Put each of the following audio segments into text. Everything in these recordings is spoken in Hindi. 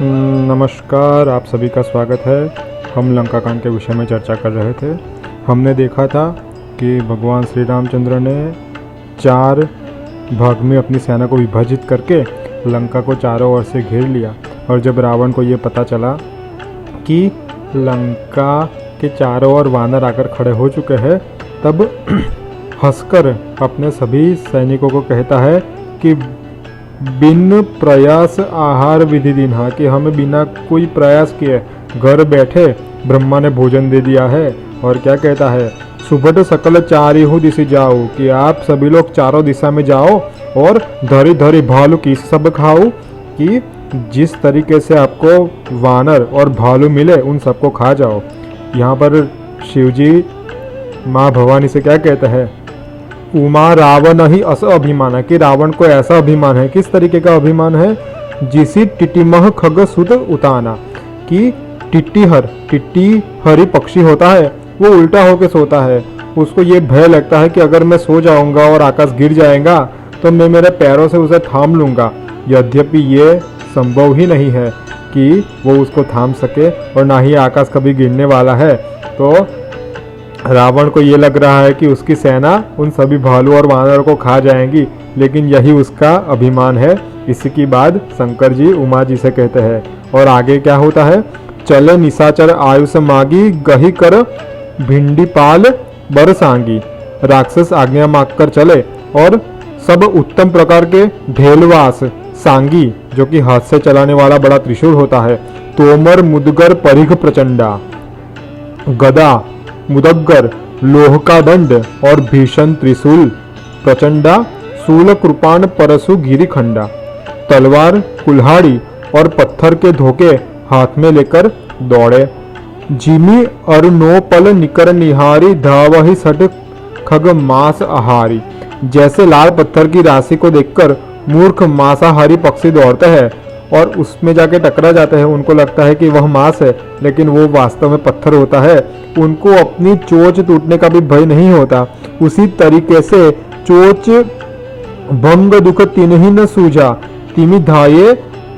नमस्कार, आप सभी का स्वागत है। हम लंका कांड के विषय में चर्चा कर रहे थे। हमने देखा था कि भगवान श्री रामचंद्र ने 4 भाग में अपनी सेना को विभाजित करके लंका को चारों ओर से घेर लिया। और जब रावण को ये पता चला कि लंका के चारों ओर वानर आकर खड़े हो चुके हैं, तब हंसकर अपने सभी सैनिकों को कहता है कि बिन प्रयास आहार विधि दीन्हा, कि हमें बिना कोई प्रयास किए घर बैठे ब्रह्मा ने भोजन दे दिया है। और क्या कहता है, सुबट सकल चारिहु दिशि जाओ, कि आप सभी लोग चारों दिशा में जाओ और धरी धरी भालू की सब खाओ, कि जिस तरीके से आपको वानर और भालू मिले उन सबको खा जाओ। यहाँ पर शिवजी माँ भवानी से क्या कहता है, उमा रावण ही अस अभिमान, कि रावण को ऐसा अभिमान है। किस तरीके का अभिमान है, जिसी टिटिमह खग सुत उताना, कि टिट्टी हरी पक्षी होता है, वो उल्टा होके सोता है। उसको ये भय लगता है कि अगर मैं सो जाऊंगा और आकाश गिर जाएगा तो मैं मेरे पैरों से उसे थाम लूंगा। यद्यपि ये संभव ही नहीं है कि वो उसको थाम सके, और ना ही आकाश कभी गिरने वाला है। तो रावण को ये लग रहा है कि उसकी सेना उन सभी भालू और वानर को खा जाएंगी, लेकिन यही उसका अभिमान है। इसके बाद शंकर जी उमा जी से कहते हैं, और आगे क्या होता है, चले निशाचर आयुष मागी, गही कर भिंडी पाल बरसांगी। राक्षस आज्ञा मांग कर चले और सब उत्तम प्रकार के ढेलवास सांगी, जो कि हाथ से चलाने वाला बड़ा त्रिशूल होता है, तोमर मुदगर परिघ प्रचंडा, गदा मुदग्गर लोह का दंड और भीषण त्रिशूल प्रचंडा, शूल कृपाण परशु गिरिखंडा, तलवार कुल्हाड़ी और पत्थर के धोखे हाथ में लेकर दौड़े। जिमी अरुणोपल निकर निहारी, धावहि सट खग मांस आहारी। जैसे लाल पत्थर की राशि को देखकर मूर्ख मांसाहारी पक्षी दौड़ते हैं और उसमें जाके टकरा जाते हैं, उनको लगता है कि वह मांस है, लेकिन वो वास्तव में पत्थर होता है। उनको अपनी चोंच टूटने का भी भय नहीं होता। उसी तरीके से चोंच भंग दुख तिन्हि न सूझा, तिमि धाये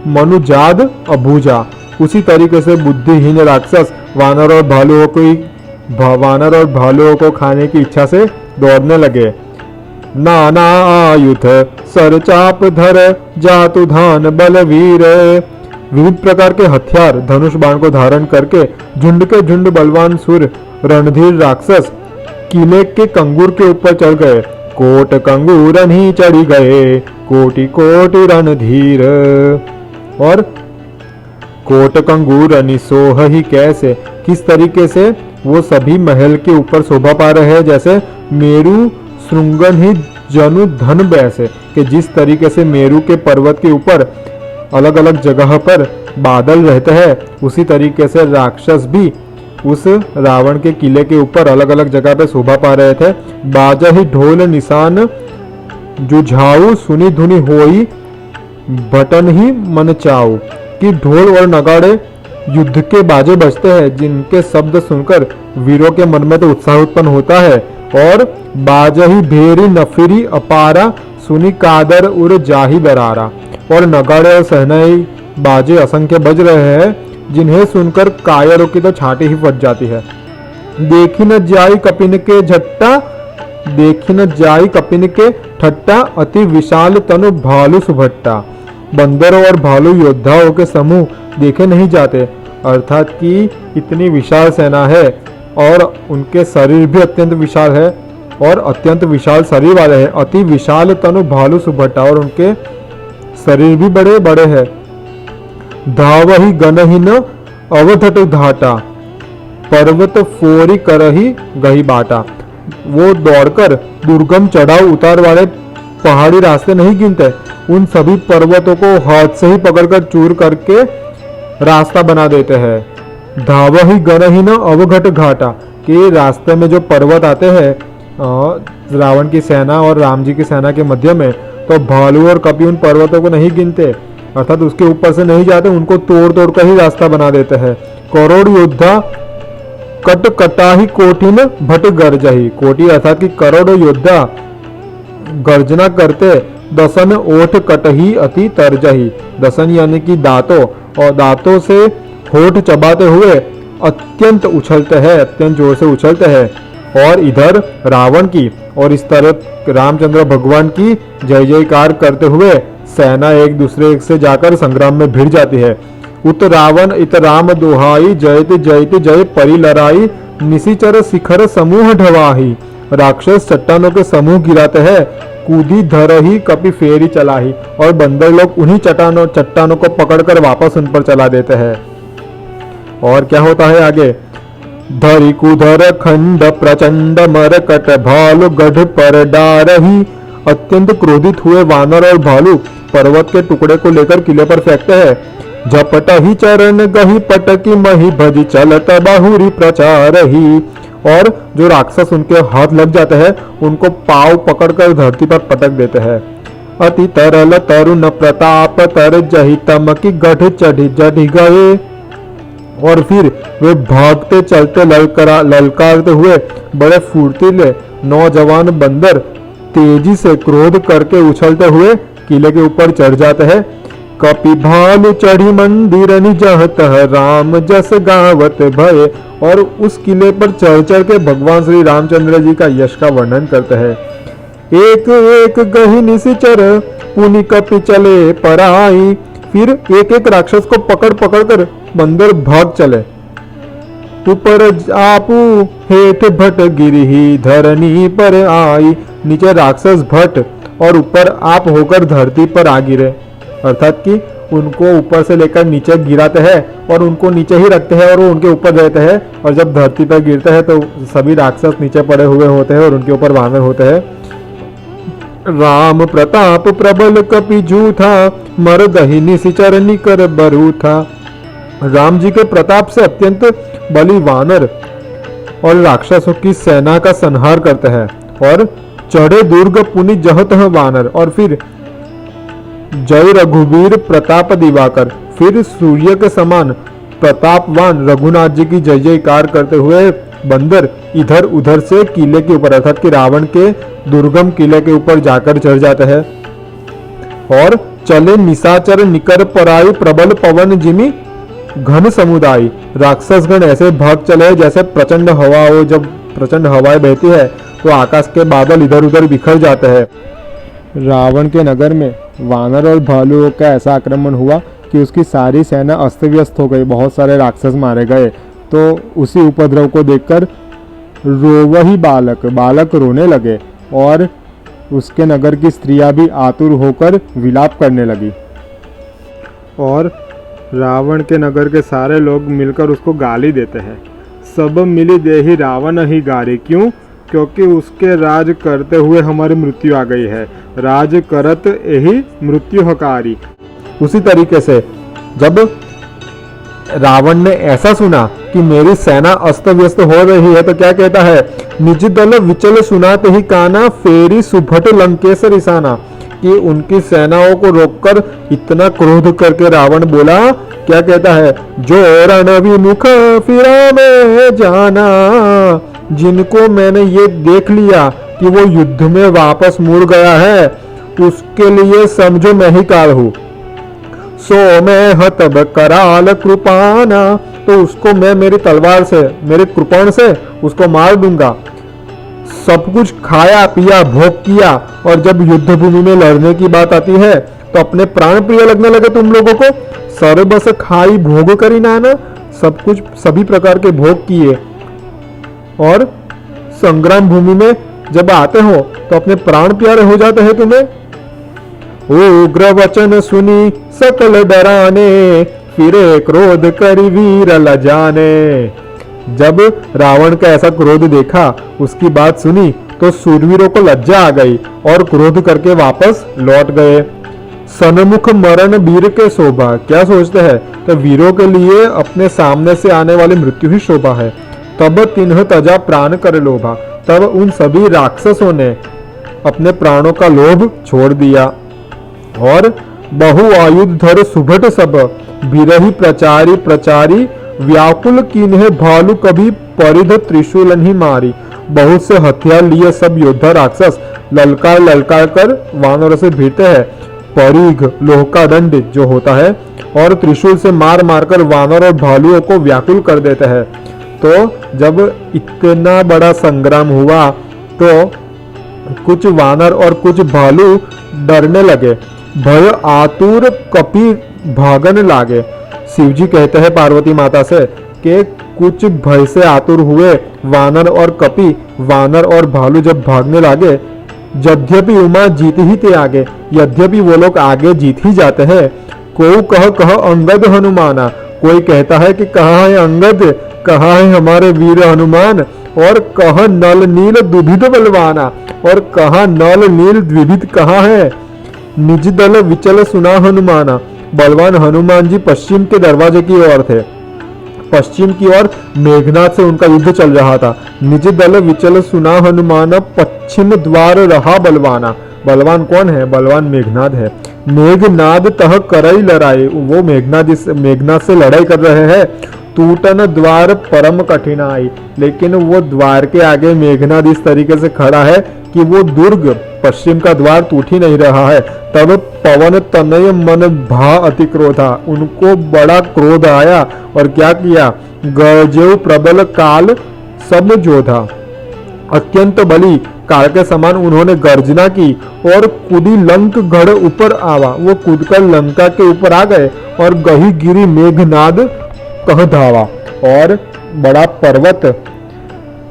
मनुजाद अभूजा। उसी तरीके से बुद्धिहीन राक्षस वानर और भालुओं को खाने की इच्छा से दौड़ने लगे। नाना आयुध सर चाप धर, जातु धान बलवीर। विविध प्रकार के हथियार धनुष बाण को धारण करके झुंड के झुंड बलवान सुर रणधीर राक्षस किले के कंगूर के ऊपर चढ़ गए। कोट कंगूरन ही चढ़ी गए, कोटि कोटि रणधीर। और कोट कंगूरनि सोह ही कैसे, किस तरीके से वो सभी महल के ऊपर शोभा पा रहे हैं, जैसे मेरू श्रृंगन ही जनु धन बैसे, कि जिस तरीके से मेरू के पर्वत के ऊपर अलग अलग जगह पर बादल रहते हैं, उसी तरीके से राक्षस भी उस रावण के किले के ऊपर अलग अलग जगह पे शोभा पा रहे थे। बाजा ही ढोल निशान जुझाऊ, सुनी धुनी होई बटन ही मन चाऊ, कि ढोल और नगाड़े युद्ध के बाजे बजते हैं, जिनके शब्द सुनकर वीरों के मन में तो उत्साह उत्पन्न होता है। और बाजही भेरी नफिरी अपारा, सुनी कादर उर जाही दरारा। और नगाड़े और सहनाई बाजे असंख्य बज रहे हैं, जिन्हें सुनकर कायरों की तो छाती ही फट जाती है। देखी न जाई कपिन के झट्टा, देखी न जाई कपिन के ठट्टा, अति विशाल तनु भालू सुभट्टा। बंदरों और भालू योद्धाओं के समूह देखे नहीं जाते, अर्थात कि इतनी विशाल सेना है और उनके शरीर भी अत्यंत विशाल है और अत्यंत विशाल शरीर वाले हैं। अति विशाल तनु भालू सुभट्टा, और उनके शरीर भी बड़े बड़े हैं। धावहि गनहिन अवधट घाटा, पर्वत फोरी करही गही बाटा। वो दौड़कर दुर्गम चढ़ाव उतार वाले पहाड़ी रास्ते नहीं गिनते, उन सभी पर्वतों को हाथ से ही पकड़कर चूर करके रास्ता बना देते हैं। धावहि गनहिन अवघट घाटा, कि रास्ते में जो पर्वत आते हैं रावण की सेना और राम जी की सेना के मध्य में, तो भालू और कपि उन पर्वतों को नहीं गिनते, अर्थात उसके ऊपर से नहीं जाते, उनको तोड़ तोड़ कर ही रास्ता बना देते हैं। करोड़ योद्धा कट कटाही कोटिन भट गर्जही, कोटि अर्थात कि करोड़ों योद्धा गर्जना करते दसन ओठ कटही अति तरजही, दसन यानी कि दांतों और दांतों से होठ चबाते हुए अत्यंत उछलते हैं, अत्यंत जोर से उछलते हैं। और इधर रावण की और इस तरफ रामचंद्र भगवान की जय जयकार करते हुए सेना एक दूसरे से जाकर संग्राम में भिड़ जाती है। उत रावण इत राम दुहाई, जयति जयति जय परी लड़ाई, निशिचर शिखर समूह ढवाही। राक्षस चट्टानों के समूह गिराते हैं, कूदी धरही कपि फेरी चलाही। और बंदर लोग उन्हीं चट्टानों को पकड़कर वापस उन पर चला देते हैं। और क्या होता है आगे? धरि कुधर खंड प्रचंड मरकट भालू गढ़ पर डारही। अत्यंत क्रोधित हुए वानर और भालू पर्वत के टुकड़े को लेकर किले पर फेंकते हैं। झपट ही चरण गही पटकी मही भजी चलत बाहुरी प्रचारही। और जो राक्षस उनके हाथ लग जाते हैं उनको पाव पकड़कर धरती पर पटक देते हैं। अति तरल तरुण प्रताप तर जही तमकी गढ़ चढ़ी जढ़ी गए। और फिर वे भागते चलते ललकारते हुए बड़े फुर्तीले नौजवान बंदर तेजी से क्रोध करके उछलते हुए किले के ऊपर चढ़ जाते हैं। कपि भालू चढ़ी मंदिर निजहत राम जस गावत भय। और उस किले पर चढ़ चढ़ के भगवान श्री रामचंद्र जी का यश का वर्णन करते हैं। एक एक गही निशिचर पुनि कपि चले पराई। फिर एक एक राक्षस को पकड़ पकड़ कर बंदर भाग चले। ऊपर आपू हेठ भट गिरी धरनी पर आई। नीचे राक्षस भट और ऊपर आप होकर धरती पर आ गिरे, अर्थात कि उनको ऊपर से लेकर नीचे गिराते हैं और उनको नीचे ही रखते हैं और वो उनके ऊपर रहते हैं। और जब धरती पर गिरते हैं तो सभी राक्षस नीचे पड़े हुए होते हैं और उनके ऊपर वानर होते हैं। राम प्रताप प्रबल कपि जूथा, मरदहि निशिचर निकर बरूथा। राम जी के प्रताप से अत्यंत बली वानर और राक्षसों की सेना का संहार करते हैं। और चढ़े दुर्ग पुनि जहत वानर। और फिर जय रघुवीर प्रताप दिवाकर। फिर सूर्य के समान प्रतापवान रघुनाथ जी की जय जयकार करते हुए बंदर इधर उधर से किले के ऊपर, अर्थात कि रावण के दुर्गम किले के ऊपर जाकर चढ़ जाते हैं। और चले निशाचर निकर पराई, प्रबल पवन जिमी घन समुदाय। राक्षस गण ऐसे भाग चले जैसे प्रचंड हवा हो। जब प्रचंड हवाएं बहती है तो आकाश के बादल इधर उधर बिखर जाते हैं। रावण के नगर में वानर और भालुओं का ऐसा आक्रमण हुआ कि उसकी सारी सेना अस्त व्यस्त हो गई, बहुत सारे राक्षस मारे गए। तो उसी उपद्रव को देखकर रोवही बालक रोने लगे और उसके नगर की स्त्रियां भी आतुर होकर विलाप करने लगी। और रावण के नगर के सारे लोग मिलकर उसको गाली देते हैं। सब मिली देहि रावण ही गारी। क्यों? क्योंकि उसके राज करते हुए हमारी मृत्यु आ गई है। राज करत यही मृत्यु हकारी। उसी तरीके से जब रावण ने ऐसा सुना कि मेरी सेना अस्त व्यस्त हो रही है तो क्या कहता है? निज दल विचल सुनाते ही काना, फेरी सुभट लंकेश रिसाना। कि उनकी सेनाओं को रोककर इतना क्रोध करके रावण बोला, क्या कहता है? जो रण विमुख फिरा में जाना, जिनको मैंने ये देख लिया कि वो युद्ध में वापस मुड़ गया है, उसके लिए समझो मैं ही काल हूं। सो मैं हतब कराल कृपाना, तो उसको मैं मेरी तलवार से, मेरे कृपाण से उसको मार दूंगा। सब कुछ खाया पिया भोग किया और जब युद्ध भूमि में लड़ने की बात आती है तो अपने प्राण प्रिय लगने लगे तुम लोगों को। सर्वस खाई भोग करी नाना, सब कुछ सभी प्रकार के भोग किए और संग्राम भूमि में जब आते हो तो अपने प्राण प्यारे हो जाते हैं तुम्हें। उग्र वचन सुनी सकल डराने, फिरे क्रोध करी वीर लजाने। जब रावण का ऐसा क्रोध देखा, उसकी बात सुनी तो सूरवीरों को लज्जा आ गई और क्रोध करके वापस लौट गए। सन्मुख मरण वीर के शोभा, क्या सोचते हैं? तो वीरों के लिए अपने सामने से आने वाली मृत्यु ही शोभा है। तब तिन्ह तजा प्राण कर लोभा, तब उन सभी राक्षसों ने अपने प्राणों का लोभ छोड़ दिया। और बहु आयुध धर सुभट सब, बिरही प्रचारी प्रचारी, व्याकुल किन्हे भालू कभी परिध त्रिशूल ही मारी। बहुत से हथियार लिए सब योद्धा राक्षस ललकार ललकार कर वानरों से भिड़ते हैं। परिघ लोह का दंड जो होता है और त्रिशूल से मार मारकर वानर और भालुओं को व्याकुल कर देते हैं। तो जब इतना बड़ा संग्राम हुआ तो कुछ वानर और कुछ भालू डरने लगे, भय आतुर कपि भागन लागे। शिवजी कहते हैं पार्वती माता से कि कुछ भय से आतुर हुए वानर और कपि, वानर और भालू जब भागने लागे, यद्यपि उमा जीत ही थे आगे, यद्यपि वो लोग आगे जीत ही जाते हैं। को कह अंगद हनुमाना, कोई कहता है कि कहाँ है अंगद, कहाँ है हमारे वीर हनुमान, और कह नल नील दुभिद बलवाना, और कहा नल नील द्विविध कहाँ है। निज दल विचल सुना हनुमाना, बलवान हनुमान जी पश्चिम के दरवाजे की ओर थे, पश्चिम की ओर मेघनाद से उनका युद्ध चल रहा था। निज दल विचल सुना हनुमान, पश्चिम द्वार रहा बलवाना। बलवान कौन है? बलवान मेघनाद है। मेघनाद तह करई लड़ाई, वो मेघनाद से लड़ाई कर रहे हैं। टूटन द्वार परम कठिनाई, लेकिन वो द्वार के आगे मेघनाद इस तरीके से खड़ा है कि वो दुर्ग पश्चिम का द्वार टूट ही नहीं रहा है। तब पवन तनय मन भा अति क्रोधा, उनको बड़ा क्रोध आया और क्या किया? गरजेऊ प्रबल काल सब जोधा, अत्यंत बली काल के समान उन्होंने गर्जना की और कूदी लंक गढ़ ऊपर आवा, वो कूदकर लंका के ऊपर आ गए और गही गिरी मेघनाद कह धावा। और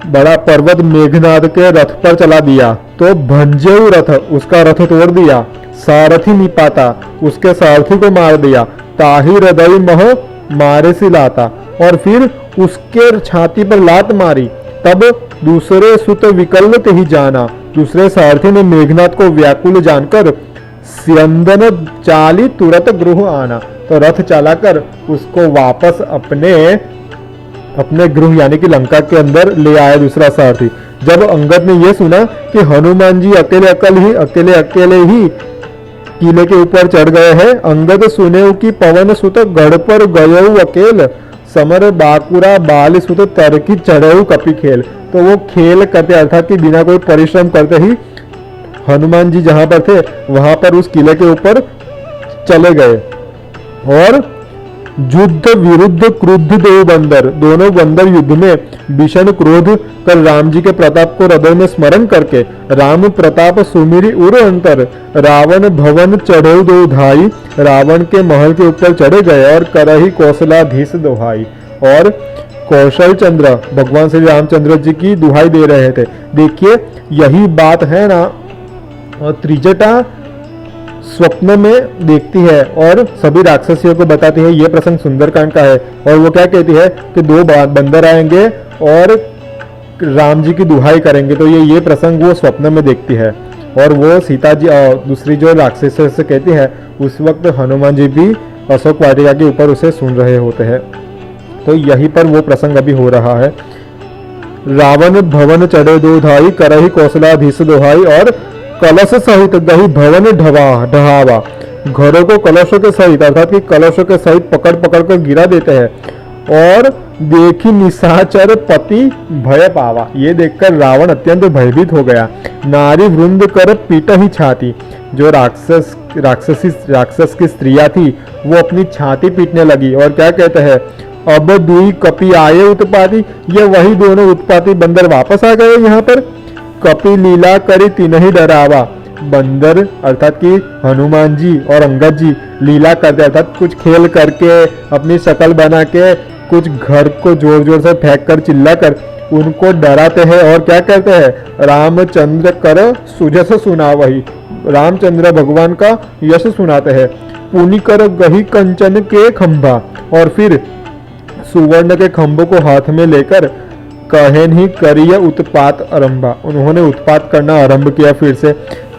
बड़ा पर्वत मेघनाद के रथ पर चला दिया तो भंजेऊ रथ, उसका रथ तोड़ दिया। सारथी निपाता, उसके सारथी को मार दिया। ताही हृदय मह मारे सी लाता, और फिर उसके छाती पर लात मारी। तब दूसरे सुत विकल्प ही जाना, दूसरे सारथी ने मेघनाद को व्याकुल जानकर स्यंदन चाली तुरंत गृह आना, तो रथ चलाकर उसको वापस अपने गृह यानी कि लंका के अंदर ले आया दूसरा सारथी। जब अंगद ने यह सुना कि हनुमान जी अकेले ही किले के ऊपर चढ़ गए हैं, अंगद सुने कि पवन सुत गढ़ पर गयऊ अकेल, समर बाकुरा बाल सुत तरकी चढ़ऊ कपि खेल। तो वो खेल करते अर्थात कि बिना कोई परिश्रम करते ही हनुमान जी जहां पर थे वहां पर उस किले के ऊपर चले गए। और युद्ध विरुद्ध क्रुद्ध देव बंदर, दोनों बंदर युद्ध में भीषण क्रोध कर राम जी के प्रताप को हृदय में स्मरण करके राम प्रताप सुमिरी उर अंतर, रावण भवन चढ़ऊ दो धाई, रावण के महल के ऊपर चढ़े गए और करही कौशलाधीश दोहाई। और कौशल चंद्र भगवान श्री रामचंद्र जी की दुहाई दे रहे थे। देखिए यही बात है ना, त्रिजटा स्वप्न में देखती है और सभी राक्षसियों को बताती है। ये प्रसंग सुंदरकांड का है और वो क्या कहती है कि दो बंदर आएंगे और राम जी की दुहाई करेंगे। तो ये प्रसंग वो स्वप्न में देखती है और वो सीता जी दूसरी जो राक्षस से कहती है, उस वक्त हनुमान जी भी अशोक वाटिका के ऊपर उसे सुन रहे होते हैं। तो यहीं पर वो प्रसंग अभी हो रहा है। रावण भवन चढ़े दो धाई, करही कौशलाधीश दोहाई, और कलश सहित गही भवन ढहावा, घरों को कलशों के सहित अर्थात कि कलशों के सहित पकड़ कर गिरा देते हैं। और देखी निशाचर पति भय पावा, ये देखकर रावण अत्यंत भयभीत हो गया। नारी वृंद कर पीट ही छाती, जो राक्षस की स्त्रियां थी वो अपनी छाती पीटने लगी और क्या कहते हैं, अब दुई कपि आए उत्पाती, ये वही दोनों उत्पाती बंदर वापस आ गए यहाँ पर। कपि लीला करी तिनहि डरावा, बंदर अर्थात कि हनुमान जी और अंगद जी लीला करते अर्थात कुछ खेल करके अपनी शक्ल बना के कुछ घर को जोर जोर से फेंक कर चिल्ला कर उनको डराते हैं और क्या कहते हैं, रामचंद्र कर सुजस सुना, वही रामचंद्र भगवान का यश सुनाते हैं। पुनि कर गही कंचन के खंभा, और फिर सुवर्ण के खंभों को हाथ में लेकर कहन ही करिय उत्पात आरंभा, उन्होंने उत्पात करना आरंभ किया। फिर से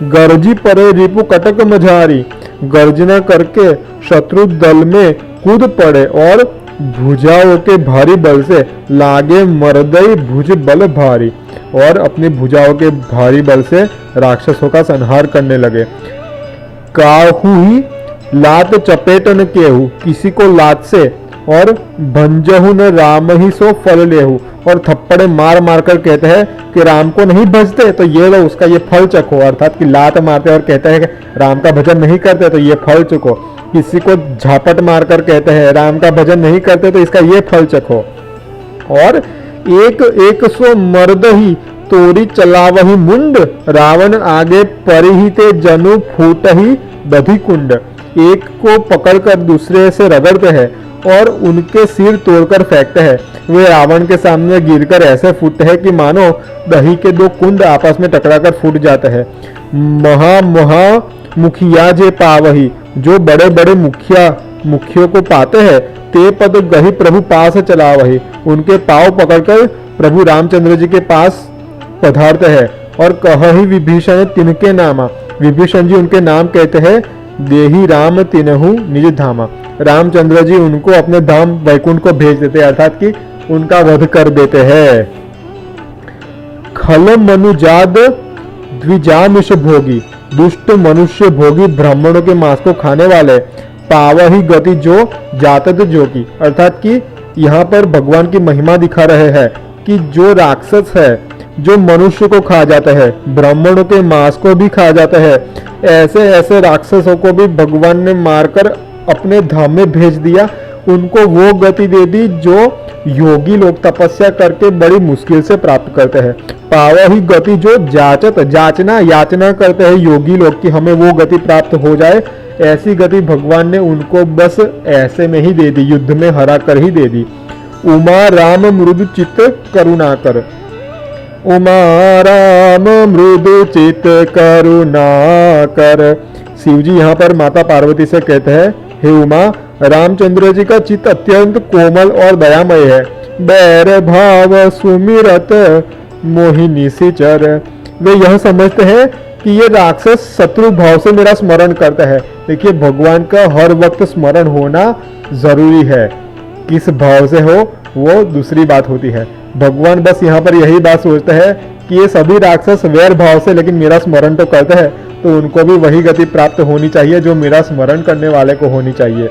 गर्जी परे रिपु कटक मझारी, गर्जना करके शत्रु दल में कूद पड़े और भुजाओं के भारी बल से लागे मर्दई भुज बल भारी, और अपनी भुजाओं के भारी बल से राक्षसों का संहार करने लगे। काहू ही लात चपेटन केहू, किसी को लात से, और भंजहु न राम ही सो फल लेहु, और थप्पड़े मार मार कर कहते हैं कि राम को नहीं भजते तो ये लो उसका ये फल चखो, अर्थात कि लात मारते और कहते हैं कि राम का भजन नहीं करते तो ये फल चखो। किसी को झापट मार कर कहते हैं राम का भजन नहीं करते तो इसका ये फल चखो। और एक एक सो मर्द ही तोरी चलावही मुंड, रावण आगे परिहिते जनु फूट ही दधी कुंड। एक को पकड़कर दूसरे से रगड़ते हैं और उनके सिर तोड़कर फेंकते हैं। वे रावण के सामने गिरकर ऐसे फूटते हैं कि मानो दही के दो कुंड आपस में टकराकर फूट जाते हैं। महा महा मुखिया जे पावही, जो बड़े बड़े मुखियों को पाते हैं, ते पद गही प्रभु पास चलावही, उनके पांव पकड़कर प्रभु रामचंद्र जी के पास पधारते हैं। और कहही विभीषण तिनके नामा, विभीषण जी उनके नाम कहते हैं, देही राम तिनहु निज धामा, रामचंद्र जी उनको अपने धाम वैकुंठ को भेज देते हैं, अर्थात कि उनका वध कर देते हैं। खल मनुजाद द्विजामिष भोगी, दुष्ट मनुष्य भोगी ब्राह्मणों के मांस को खाने वाले, पावही गति जो जातत जोगी, अर्थात कि यहाँ पर भगवान की महिमा दिखा रहे हैं कि जो राक्षस है, जो मनुष्य को खा जाते हैं, ब्राह्मणों के मांस को भी खा जाते हैं, ऐसे ऐसे राक्षसों को भी भगवान ने मारकर अपने धाम में भेज दिया। उनको वो गति दे दी जो योगी लोग तपस्या करके बड़ी मुश्किल से प्राप्त करते हैं। पावा ही गति जो जाचना याचना करते हैं योगी लोग कि हमें वो गति प्राप्त हो जाए, ऐसी गति भगवान ने उनको बस ऐसे में ही दे दी, युद्ध में हरा कर ही दे दी। उमा राम मृदु चित्त करुणाकर, उमा राम मृदु चित्त करुणाकर। शिव जी यहाँ पर माता पार्वती से कहते हैं, हे उमा, रामचंद्र जी का चित्त अत्यंत कोमल और दयामय है। बैर भाव सुमिरत मोहिनी सिचर, वे यह समझते हैं कि ये राक्षस शत्रु भाव से मेरा स्मरण करता है। देखिए, भगवान का हर वक्त स्मरण होना जरूरी है, किस भाव से हो वो दूसरी बात होती है। भगवान बस यहाँ पर यही बात सोचते हैं कि ये सभी राक्षस वैर भाव से लेकिन मेरा स्मरण तो करते हैं, तो उनको भी वही गति प्राप्त होनी चाहिए जो मेरा स्मरण करने वाले को होनी चाहिए।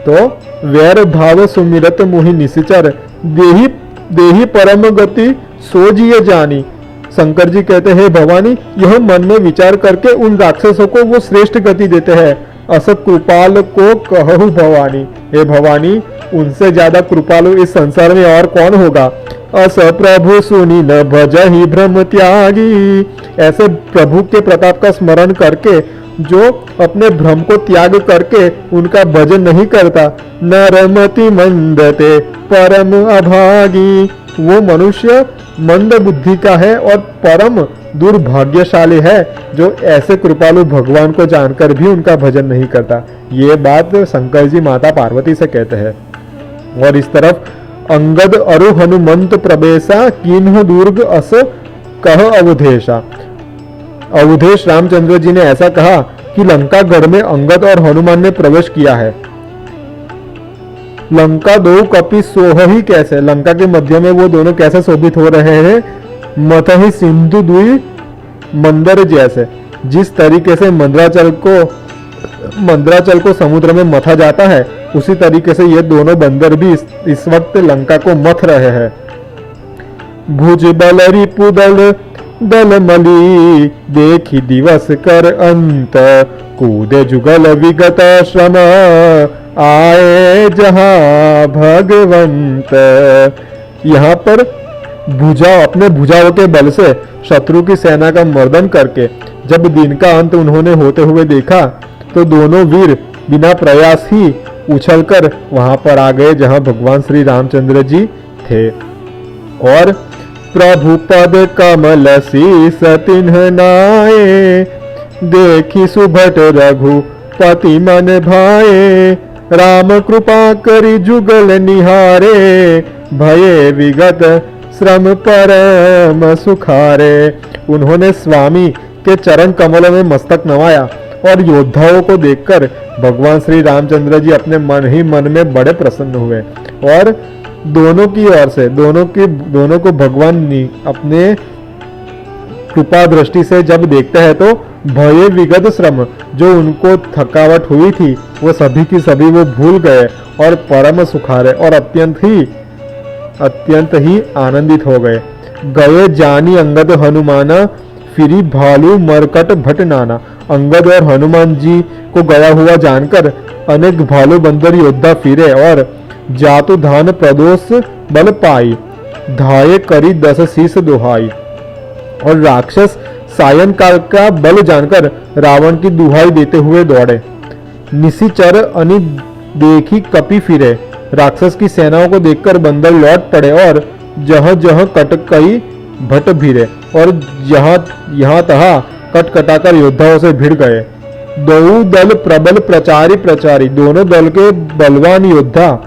तो वैर भाव सुमिरत मोहि निशिचर, देही देही परम गति सोजिए जानी। शंकर जी कहते हैं, भवानी, यह मन में विचार करके उन राक्षसों को वो श्रेष्ठ गति देते हैं। अस कृपाल को कहु भवानी, हे भवानी, उनसे ज्यादा कृपालु इस संसार में और कौन होगा। अस प्रभु सुनी न भजहि भ्रम त्यागी, ऐसे प्रभु के प्रताप का स्मरण करके जो अपने भ्रम को त्याग करके उनका भजन नहीं करता। न रमति मंदते परम अभागी, वो मनुष्य मंद बुद्धि का है और परम दुर्भाग्यशाली है जो ऐसे कृपालु भगवान को जानकर भी उनका भजन नहीं करता। ये बात शंकर जी माता पार्वती से कहते हैं। और इस तरफ अंगद अरु हनुमंत प्रवेशा किन्हु दुर्ग अस कह अवधेशा, अवधेश रामचंद्र जी ने ऐसा कहा कि लंका गढ़ में अंगद और हनुमान ने प्रवेश किया है। लंका दो कपि सोह ही कैसे, लंका के मध्य में वो दोनों कैसे शोभित हो रहे हैं। मत ही सिंधु दुई मंदर जैसे, जिस तरीके से मंदराचल को समुद्र में मथा जाता है, उसी तरीके से ये दोनों बंदर भी इस वक्त लंका को मथ रहे हैं। भुज बल रिपु दल मली, देखी दिवस कर अंत, कूदे जुगल विगत श्रम, आए जहां भगवंत। यहाँ पर अपने भुजाओं के बल से शत्रु की सेना का मर्दन करके जब दिन का अंत उन्होंने होते हुए देखा, तो दोनों वीर बिना प्रयास ही उछलकर वहां पर आ गए जहां भगवान श्री रामचंद्र जी थे। और प्रभु पद कमल शीस तिन्ह नाये, देखी सुभट रघुपति मन भाए, राम कृपा करी जुगल निहारे, भये विगत श्रम परम सुखारे। उन्होंने स्वामी के चरण कमलों में मस्तक नवाया और योद्धाओं को देखकर भगवान श्री रामचंद्र जी अपने मन ही मन में बड़े प्रसन्न हुए। और दोनों की ओर से दोनों को भगवान अपने कृपा दृष्टि से जब देखते हैं तो भय विगत श्रम, जो उनको थकावट हुई थी वो सभी की सभी वो भूल गए और परम सुखारे और अत्यंत ही अत्यंत ही आनंदित हो गए। गए जानी अंगद हनुमाना, फिरी भालू मरकट भट नाना। अंगद और हनुमान जी को गया हुआ जानकर अनेक भालू बंदर योद्धा फिरे और जातु धान प्रदोष बल पाई, धाये करी 10 शीस दुहाई। और राक्षस सायंकाल का बल जानकर रावण की दुहाई देते हुए दौड़े। निशिचर अनि देखी कपि फिरे। राक्षस की सेनाओं को देखकर बंदर लौट पड़े और जहां जहां कटकई भट भिरे और यहाँ तहा कटकटाकर योद्धाओं से भिड़ गए। दो दल प्रबल प्रचारी प्रचारी, दोनों दल के बलवान योद्धा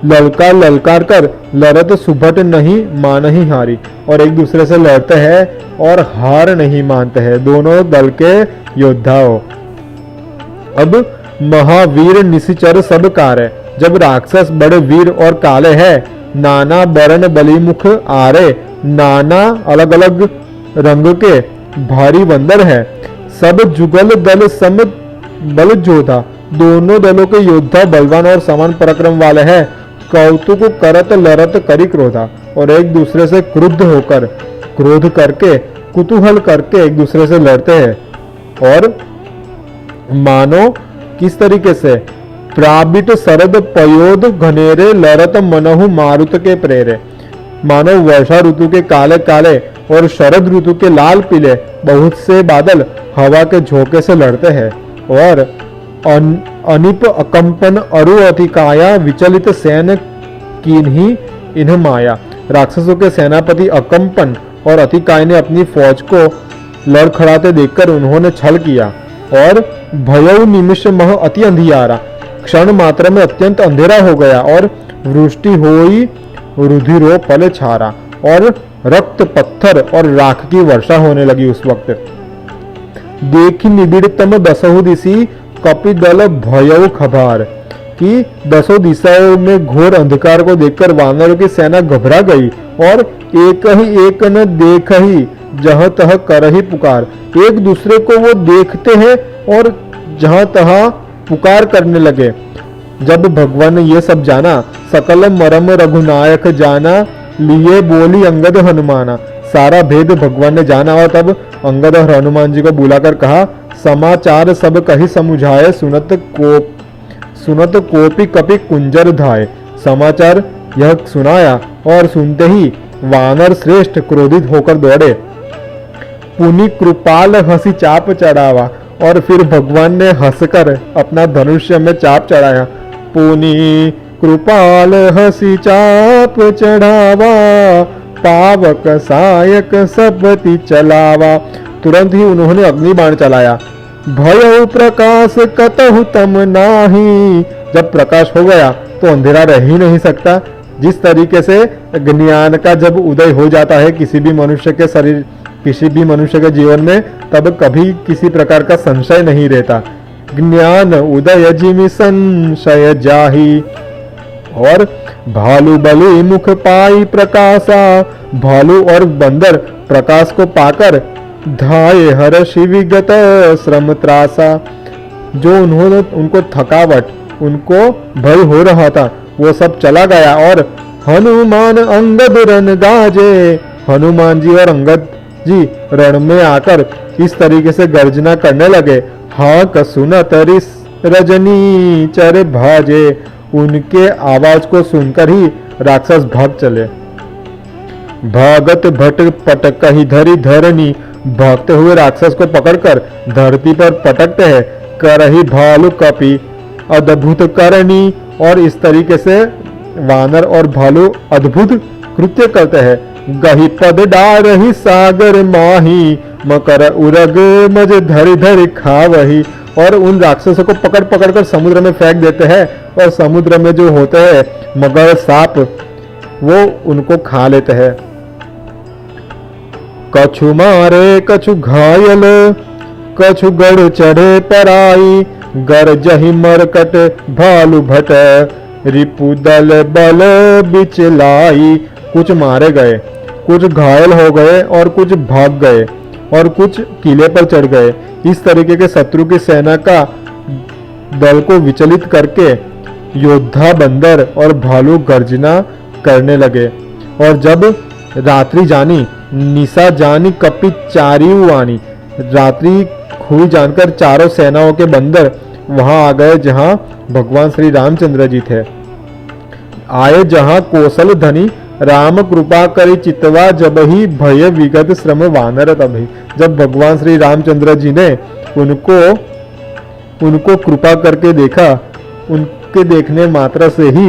ललकार ललकार कर लड़त सुभट नहीं मानही हारी, और एक दूसरे से लड़ते हैं और हार नहीं मानते हैं दोनों दल के योद्धाओं। अब महावीर निशिचर सब कार्य, जब राक्षस बड़े वीर और काले हैं, नाना बरन बलिमुख आरे, नाना अलग अलग रंग के भारी बंदर है, सब जुगल दल सम बल जोधा, दोनों दलों के योद्धा बलवान और समान पराक्रम वाले हैं। कौतुक करत लरत करी क्रोधा, और एक दूसरे से क्रुद्ध होकर क्रोध करके कुतूहल करके एक दूसरे से लड़ते हैं। और मानो किस तरीके से, प्राबिट शरद पयोद घनेरे लरत मनहु मारुत के प्रेरे, मानो वर्षा ऋतु के काले काले और शरद ऋतु के लाल पीले बहुत से बादल हवा के झोंके से लड़ते हैं। और अनिप अकंपन अरु अतिकाया, विचलित सैन कीन्ही इन्ह माया, राक्षसों के सेनापति अकंपन और अतिकाय ने अपनी फौज को लड़खड़ाते देखकर उन्होंने छल किया। और भयउ निमिष मह अति अंधियारा, क्षण मात्र में अत्यंत अंधेरा हो गया और वृष्टि होई रुधिरो पल छारा, और रक्त पत्थर और राख की वर्षा होने लगी। उस वक्त देखी निबिड़तम दसहु दिशी, कपि दल भयउ खबार, कि 10 दिशाओं में घोर अंधकार को देखकर वानरों की सेना घबरा गई और एक न देख ही जहां तह करही पुकार, एक दूसरे को वो देखते हैं और जहां तहां पुकार करने लगे। जब भगवान ने ये सब जाना, सकल मरम रघुनायक जाना, लिए बोली अंगद हनुमाना, सारा भेद भगवान ने जाना और तब अंगद और हनुमान जी को बुलाकर कहा, समाचार सब कही समुझाए, सुनत कोपी कपि कुंजर धाय। समाचार यह सुनाया और सुनते ही वानर श्रेष्ठ क्रोधित होकर दौड़े। पुनि कृपाल हंसी चाप चढ़ावा, और फिर भगवान ने हंसकर अपना धनुष्य में चाप चढ़ाया। पुनि कृपाल हंसी चाप चढ़ावा, पावक सायक सबति चलावा, तुरंत ही उन्होंने अग्निबाण चलाया। भयउ प्रकाश कतहु तम नाही, जब प्रकाश हो गया तो अंधेरा रह ही नहीं सकता। जिस तरीके से ज्ञान का जब उदय हो जाता है किसी भी मनुष्य के शरीर, किसी भी मनुष्य के जीवन में, तब कभी किसी प्रकार का संशय नहीं रहता। ज्ञान उदय जिमि संशय जाही, और भालू बलि मुख पाई प्रकाशा, भालू और बंदर प्रकाश को पाकर धाये हर्षि विगत श्रम त्रासा, जो उन्होंने उनको थकावट, उनको भय हो रहा था, वो सब चला गया। और हनुमान अंगद रण गाजे, हनुमान जी और अंगद जी रण में आकर इस तरीके से गर्जना करने लगे। हाक सुनत रजनी चर भाजे, उनके आवाज को सुनकर ही राक्षस भाग चले। भागत भट पटक ही धरी धरनी, भागते हुए राक्षस को पकड़कर धरती पर पटकते हैं। करही भालू कपि अद्भुत करनी, और इस तरीके से वानर और भालू अद्भुत कृत्य करते हैं। गही पद डारही सागर माही, मकर उरग मज धरि धरि खावही, और उन राक्षसों को पकड़ पकड़ कर समुद्र में फेंक देते हैं और समुद्र में जो होते हैं मगर सांप, वो उनको खा लेते हैं। कछु मारे कछु घायल, कछु गढ़ चढ़े पराई, गरजहि मरकट भालू भट, रिपु दल बल बिचलाई। कुछ मारे गए, कुछ घायल हो गए और कुछ भाग गए और कुछ किले पर चढ़ गए। इस तरीके के शत्रु की सेना का दल को विचलित करके योद्धा बंदर और भालू गर्जना करने लगे। और जब रात्रि जानी निशा जानी कपि चारियु आनी, रात्रि हुई जानकर चारों सेनाओं के बंदर वहां आ गए जहां भगवान श्री रामचंद्र जी थे। आए जहां कौशल धनी राम कृपा करी चितवा, जब ही भय विगत श्रम वानर तभी। जब भगवान श्री रामचंद्र जी ने उनको कृपा करके देखा, उनके देखने मात्र से ही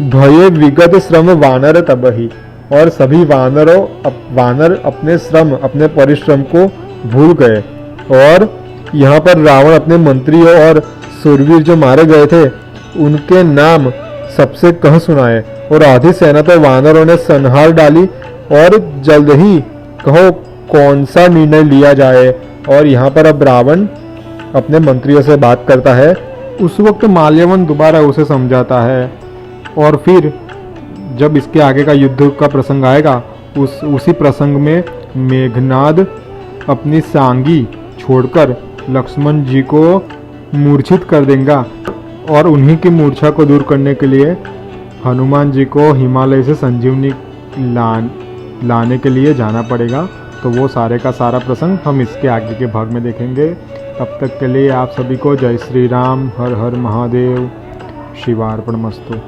भय विगत श्रम वानर तबही, और सभी वानर अपने श्रम अपने परिश्रम को भूल गए। और यहाँ पर रावण अपने मंत्रियों और सूरवीर जो मारे गए थे उनके नाम सबसे कह सुनाए, और आधी सेना तो वानरों ने संहार डाली। और जल्द ही कहो कौन सा निर्णय लिया जाए। और यहाँ पर अब रावण अपने मंत्रियों से बात करता है। उस वक्त माल्यवन दोबारा उसे समझाता है, और फिर जब इसके आगे का युद्ध का प्रसंग आएगा उसी प्रसंग में मेघनाद अपनी सांगी छोड़कर लक्ष्मण जी को मूर्छित कर देगा, और उन्हीं की मूर्छा को दूर करने के लिए हनुमान जी को हिमालय से संजीवनी लाने के लिए जाना पड़ेगा। तो वो सारे का सारा प्रसंग हम इसके आगे के भाग में देखेंगे। तब तक के लिए आप सभी को जय श्री राम, हर हर महादेव, शिवार्पणमस्तु।